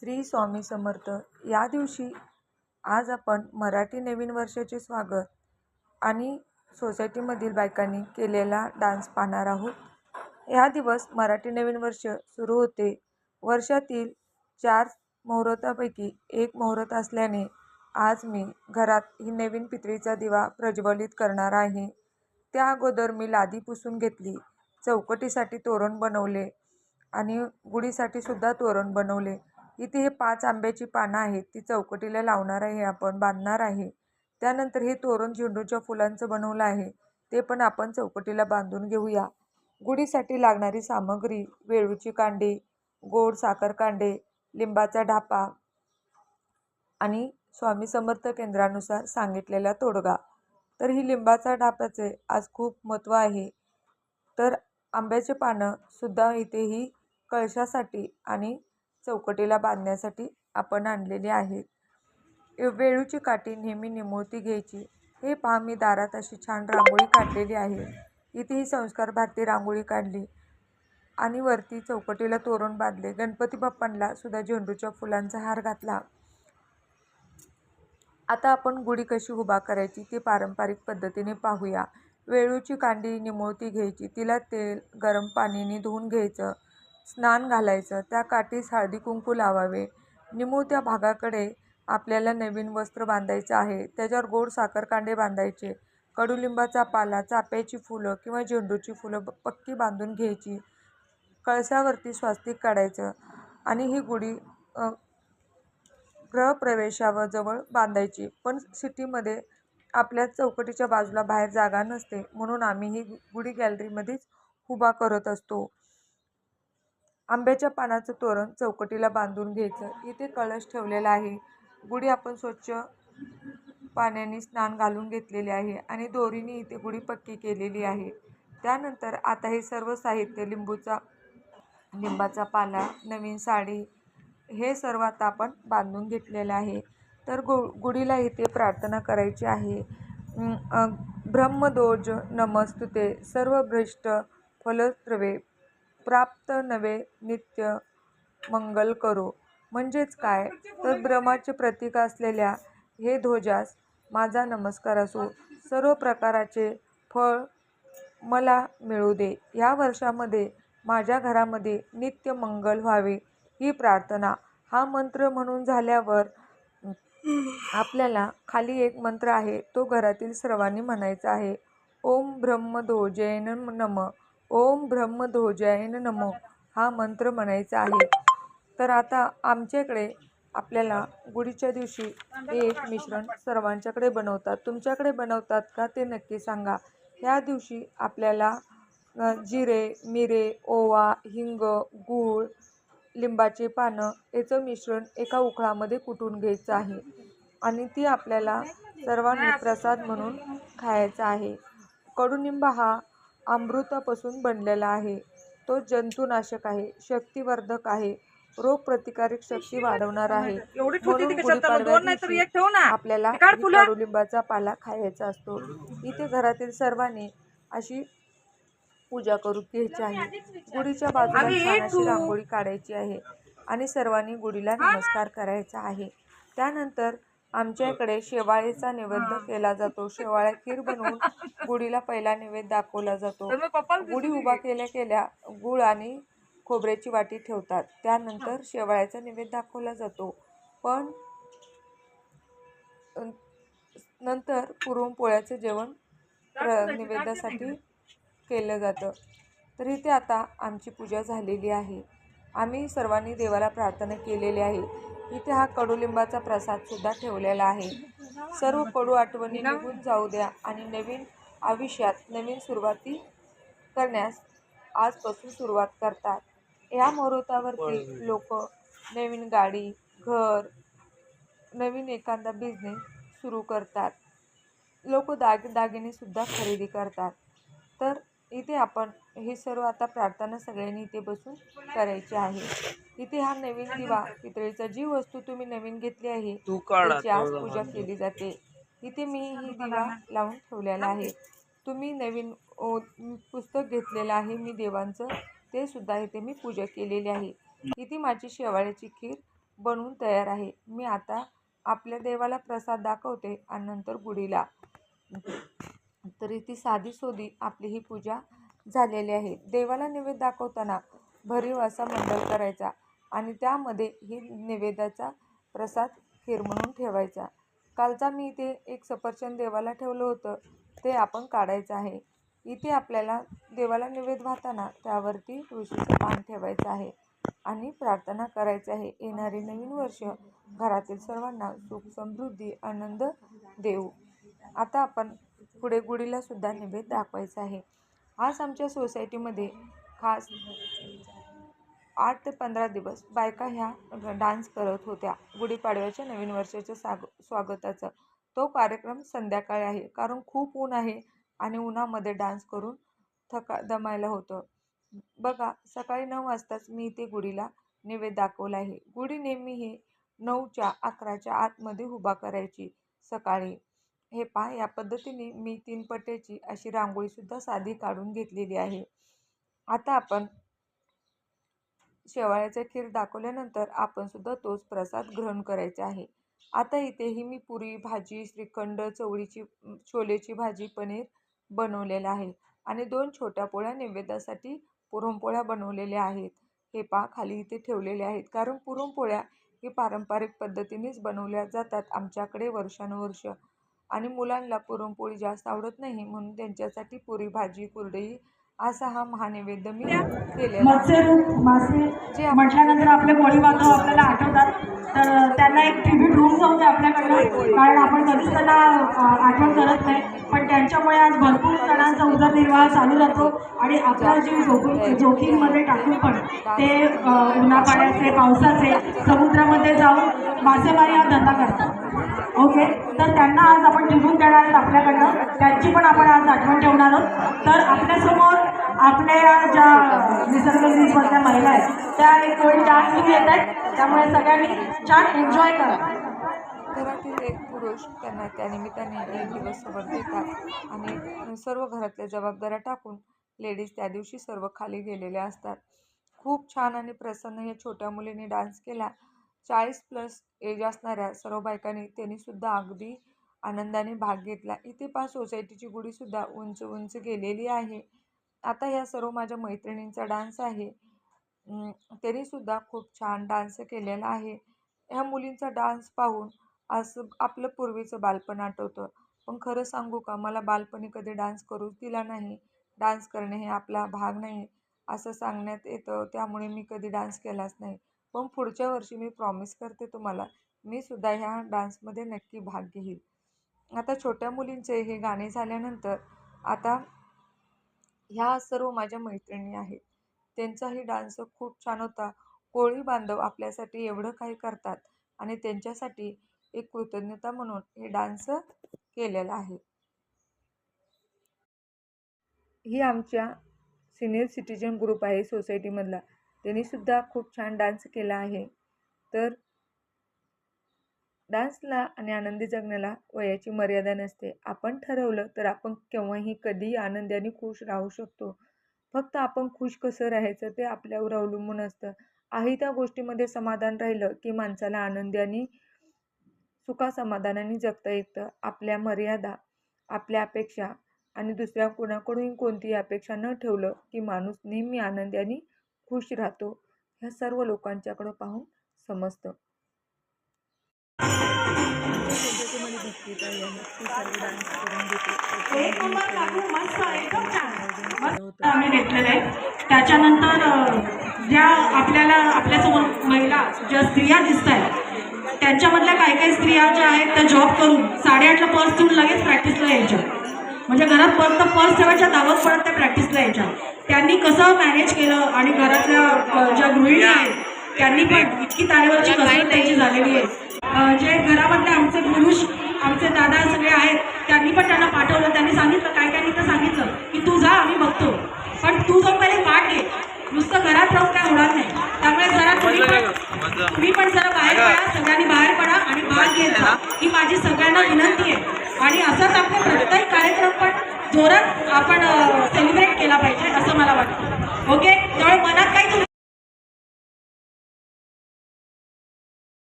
श्री स्वामी समर्थ. या दिवशी आज आपण मराठी नवीन वर्षाचे स्वागत आणि सोसायटीमधील बायकांनी केलेला डान्स पाहणार आहोत. हा दिवस मराठी नवीन वर्ष सुरू होते. वर्षातील 4 मुहूर्तापैकी एक मुहूर्त असल्याने आज मी घरात ही नवीन पितळीचा दिवा प्रज्वलित करणार आहे. त्या अगोदर मी लादी पुसून घेतली, चौकटीसाठी तोरण बनवले आणि गुढीसाठी सुद्धा तोरण बनवले. इथे हे 5 आंब्याची पानं आहेत, ती चौकटीला लावणार आहे, आपण बांधणार आहे. त्यानंतर हे तोरण झेंडूच्या फुलांचं बनवलं आहे, ते पण आपण चौकटीला बांधून घेऊया. गुढीसाठी लागणारी सामग्री: वेळूची कांडी, गोड साखर कांडे, लिंबाचा ढापा आणि स्वामी समर्थ केंद्रानुसार सांगितलेला तोडगा. तर ही लिंबाचा ढाप्याचे आज खूप महत्त्व आहे. तर आंब्याचे पानं सुद्धा इथे ही कळशासाठी आणि चौकटीला बांधण्यासाठी आपण आणलेली आहेत. वेळूची काठी नेहमी निमुळती घ्यायची. हे पहा, मी दारात अशी छान रांगोळी काढलेली आहे. इथे ही संस्कार भारती रांगोळी काढली आणि वरती चौकटीला तोरण बांधले. गणपती बाप्पांना सुद्धा झेंडूच्या फुलांचा हार घातला. आता आपण गुढी कशी उभा करायची ते पारंपरिक पद्धतीने पाहूया. वेळूची कांडी निमुळती घ्यायची, तिला तेल गरम पाण्याने धुवून घ्यायचं, स्नान घालायचं, त्या काठीस हळदी कुंकू लावावे. निमुळत्या भागाकडे आपल्याला नवीन वस्त्र बांधायचं आहे, त्याच्यावर गोड साखर कांडे बांधायचे, कडुलिंबाचा पाला, चाफ्याची फुलं किंवा झेंडूची फुलं पक्की बांधून घ्यायची. कळसावरती स्वास्तिक काढायचं आणि ही गुढी गृहप्रवेशाजवळ बांधायची. पण सिटीमध्ये आपल्या चौकटीच्या बाजूला बाहेर जागा नसते, म्हणून आम्ही ही गुढी गॅलरीमध्येच उभा करत असतो. आंब्याच्या पानाचं तोरण चौकटीला बांधून घ्यायचं. इथे कळश ठेवलेला आहे. गुढी आपण स्वच्छ पाण्याने स्नान घालून घेतलेले आहे आणि दोरीने इथे गुढी पक्की केलेली आहे. त्यानंतर आता हे सर्व साहित्य लिंबाचा पाला, नवीन साडी, हे सर्व आता आपण बांधून घेतलेलं आहे. तर गुढीला इथे प्रार्थना करायची आहे. ब्रह्मध्वज नमस्तुते सर्वभ्रष्ट फलत्रवे प्राप्त नवे नित्य मंगल करो. म्हणजेच काय, तर ब्रह्माचे प्रतीक असलेल्या हे ध्वजास माझा नमस्कार असो. सर्व प्रकारचे फळ मला मिळू दे. या वर्षामध्ये माझ्या घरामध्ये नित्य मंगल व्हावे ही प्रार्थना. हा मंत्र म्हणून झाल्यावर आपल्याला खाली एक मंत्र आहे, तो घरातील सर्वांनी म्हणायचा आहे. ओम ब्रह्मध्वजाय नमः, ओम ब्रह्मध्वजाय नमः, हा मंत्र म्हणायचा आहे. तर आता आमच्याकडे आपल्याला गुढीच्या दिवशी हे एक मिश्रण सर्वांच्याकडे बनवतात. तुमच्याकडे बनवतात का ते नक्की सांगा. ह्या दिवशी आपल्याला जिरे, मिरे, ओवा, हिंग, गूळ, लिंबाचे पानं याचं मिश्रण एका उखळामध्ये कुटून घ्यायचं आहे आणि ती आपल्याला सर्वांनी प्रसाद म्हणून खायचा आहे. कडुनिंब हा अमृतापासून बनलेला आहे. तो जंतुनाशक आहे, शक्तिवर्धक आहे, रोगप्रतिकारक शक्ती वाढवणार आहे. म्हणून गुढीपाडव्या दिवशी आपल्याला कडुलिंबाचा पाला खायचा असतो. इथे घरातील सर्वांनी अशी पूजा करून घ्यायची आहे. गुढीच्या बाजूला छान अशी रांगोळी काढायची आहे आणि सर्वांनी गुढीला नमस्कार करायचा आहे. त्यानंतर आमच्याकडे शेवाळेचा नैवेद्य केला जातो. शेवाळ्या खीर बनवून गुढीला पहिला नैवेद्य दाखवला जातो. गुढी उभा केल्या केल्या गूळ आणि खोबऱ्याची वाटी ठेवतात. त्यानंतर शेवाळ्याचा नैवेद्य दाखवला जातो. पण नंतर पुरणपोळ्याचं जेवण नैवेद्यासाठी केलं जातं. तर इथे आता आमची पूजा झालेली आहे. आम्ही सर्वांनी देवाला प्रार्थना केलेली आहे. इथे हा कडुलिंबाचा प्रसाद सुद्धा ठेवलेला आहे. सर्व कडू आठवणी निघून जाऊ द्या आणि नवीन आयुष्यात नवीन सुरुवाती करण्यास आजपासून सुरुवात करतात. या मुहूर्तावरती लोक नवीन गाडी, घर, नवीन एखादा बिझनेस सुरू करतात. लोक दागिने सुद्धा खरेदी करतात. तर इथे आपण हे सर्व आता प्रार्थना सगळ्यांनी इथे बसून करायची आहे. इथे हा नवीन दिवा पितळेचा, जी वस्तू तुम्ही नवीन घेतली आहे त्याची आज पूजा केली जाते. इथे मी ही दिवा लावून ठेवलेला आहे. तुम्ही नवीन पुस्तक घेतलेलं आहे मी देवांचं, ते सुद्धा इथे मी पूजा केलेली आहे. इथे माझी शेवाळ्याची खीर बनवून तयार आहे. मी आता आपल्या देवाला प्रसाद दाखवते आणि नंतर गुढीला. तरी ती साधी सोधी आपली ही पूजा झालेली आहे. देवाला नैवेद्य दाखवताना भरीव असा मंडल करायचा आणि त्यामध्ये ही नैवेद्याचा प्रसाद खीर म्हणून ठेवायचा. कालचा मी इथे एक सफरचंद देवाला ठेवलं होतं ते आपण काढायचं आहे. इथे आपल्याला देवाला नैवेद्य वाहताना त्यावरती तुळशीचं पान ठेवायचं आहे आणि प्रार्थना करायची आहे. येणारे नवीन वर्ष घरातील सर्वांना सुख समृद्धी आनंद देऊ. आता आपण पुढे गुढीला सुद्धा नैवेद्य दाखवायचा आहे. आज आमच्या सोसायटीमध्ये खास 8 ते 15 दिवस बायका ह्या डान्स करत होत्या गुढीपाडव्याच्या नवीन वर्षाच्या स्वागताचा. तो कार्यक्रम संध्याकाळी आहे कारण खूप ऊन आहे आणि उन्हामध्ये डान्स करून दमायला होतं. बघा, सकाळी 9 वाजताच मी इथे गुढीला नैवेद्य दाखवला आहे. गुढी नेहमी हे 9च्या 11च्या आतमध्ये उभा करायची सकाळी. हे पहा, या पद्धतीने मी 3 पट्ट्याची अशी रांगोळीसुद्धा साधी काढून घेतलेली आहे. आता आपण शेवाळ्याचा खीर दाखवल्यानंतर आपण सुद्धा तोच प्रसाद ग्रहण करायचा आहे. आता इथेही मी पुरी भाजी, श्रीखंड, चवळीची छोलेची भाजी, पनीर बनवलेलं आहे आणि 2 छोट्या पोळ्या नैवेद्यासाठी पुरणपोळ्या बनवलेल्या आहेत. हे पहा, खाली इथे ठेवलेले आहेत कारण पुरणपोळ्या ही पारंपरिक पद्धतीनेच बनवल्या जातात आमच्याकडे वर्षानुवर्ष आणि मुलांना पुरणपोळी जास्त आवडत नाही म्हणून त्यांच्यासाठी पुरी भाजी, कुरडई असा हा महानैवेद्य मी केलेला मासे जे म्हटल्यानंतर आपले कोळी बांधव आपल्याला आठवतात, तर त्यांना एक ट्रिब्यूट होऊन जाऊ दे आपल्याकडनं, कारण आपण कधीच त्यांना आठवण करत नाही. पण त्यांच्यामुळे आज भरपूर जणांचा उदरनिर्वाह चालू राहतो आणि आपला जीव जोखीममध्ये टाकून पण ते उन्हापाण्याचे, पावसाचे समुद्रामध्ये जाऊन मासेमारी हा धंदा करतात. ओके, तर त्यांना आज आपण ट्रिब्यूट देणार आहोत आपल्याकडनं, त्यांची पण आपण आज आठवण ठेवणार आहोत. तर आपल्यासमोर आपल्या ज्या निसर्गमधल्या महिला आहेत त्या एक वेळी डान्स घेऊन येत आहेत, त्यामुळे सगळ्यांनी छान एन्जॉय करा. घरातील एक पुरुष त्यांना त्यानिमित्ताने एक दिवस सबर देतात आणि सर्व घरातल्या जबाबदाऱ्या टाकून लेडीज त्या दिवशी सर्व खाली गेलेल्या असतात. खूप छान आणि प्रसन्न या छोट्या मुलीने डान्स केला. 40+ एज असणाऱ्या सर्व बायकांनी त्यांनीसुद्धा अगदी आनंदाने भाग घेतला. इथे पहा, सोसायटीची गुढीसुद्धा उंच उंच गेलेली आहे. आता ह्या सर्व माझ्या मैत्रिणींचा डान्स आहे. त्यांनीसुद्धा खूप छान डान्स केलेला आहे. ह्या मुलींचा डान्स पाहून असं आपलं पूर्वीचं बालपण आठवतं. पण खरं सांगू का, मला बालपणी कधी डान्स करूच दिला नाही. डान्स करणे हे आपला भाग नाही असं सांगण्यात येतं, त्यामुळे मी कधी डान्स केलाच नाही. पण पुढच्या वर्षी मी प्रॉमिस करते तुम्हाला, मी सुद्धा ह्या डान्समध्ये नक्की भाग घेईल. आता छोट्या मुलींचे हे गाणे झाल्यानंतर आता ह्या सर्व माझ्या मैत्रिणी आहेत, त्यांचाही डान्स खूप छान होता. कोळी बांधव आपल्यासाठी एवढं काही करतात आणि त्यांच्यासाठी एक कृतज्ञता म्हणून हे डान्स केलेला आहे. ही आमच्या सिनियर सिटीजन ग्रुप आहे सोसायटीमधला, त्यांनीसुद्धा खूप छान डान्स केला आहे. तर डान्सला आणि आनंदी जगण्याला वयाची मर्यादा नसते. आपण ठरवलं तर आपण केव्हाही कधीही आनंदी आणि खुश राहू शकतो. फक्त आपण खुश कसं राहायचं ते आपल्यावर अवलंबून असतं. आहे त्या गोष्टीमध्ये समाधान राहिलं की माणसाला आनंदी आणि सुखासमाधानाने जगता येतं. आपल्या मर्यादा, आपल्या अपेक्षा आणि दुसऱ्या कोणाकडून कोणतीही अपेक्षा न ठेवलं की माणूस नेहमी आनंदी आणि खुश राहतो. ह्या सर्व लोकांच्याकडं पाहून समजतं. आम्ही घेतलेलं आहे. त्याच्यानंतर ज्या आपल्याला आपल्यासमोर महिला ज्या स्त्रिया दिसत आहेत त्यांच्यामधल्या काही स्त्रिया ज्या आहेत त्या जॉब करून 8:30ला पर्स ठेवून लगेच प्रॅक्टिसला यायच्या. म्हणजे घरात फक्त पर्स ठेवायच्या, धावत पडत त्या प्रॅक्टिसला यायच्या. त्यांनी कसं मॅनेज केलं आणि घरातल्या ज्या गृहिणी आहेत त्यांनी पण इतकी तारेवरची कसरत त्यांची झालेली आहे. जे घरामधले आमचे पुरुष, आमचे दादा सगळे आहेत त्यांनी पण त्यांना पाठवलं. त्यांनी सांगितलं, काय तर सांगितलं की तू जा, आम्ही बघतो, पण तू जाऊन पहिले पाठ घे, नुसतं घरात राहून काय होणार नाही. त्यामुळे जरा तुम्ही पण जरा बाहेर पडा, सगळ्यांनी बाहेर पडा आणि भाग घेत जा, ही माझी सगळ्यांना विनंती आहे. आणि असंच आपले प्रत्येक कार्यक्रम पण जोरात आपण सेलिब्रेट केला पाहिजे असं मला वाटतं. ओके, त्यामुळे मनात काही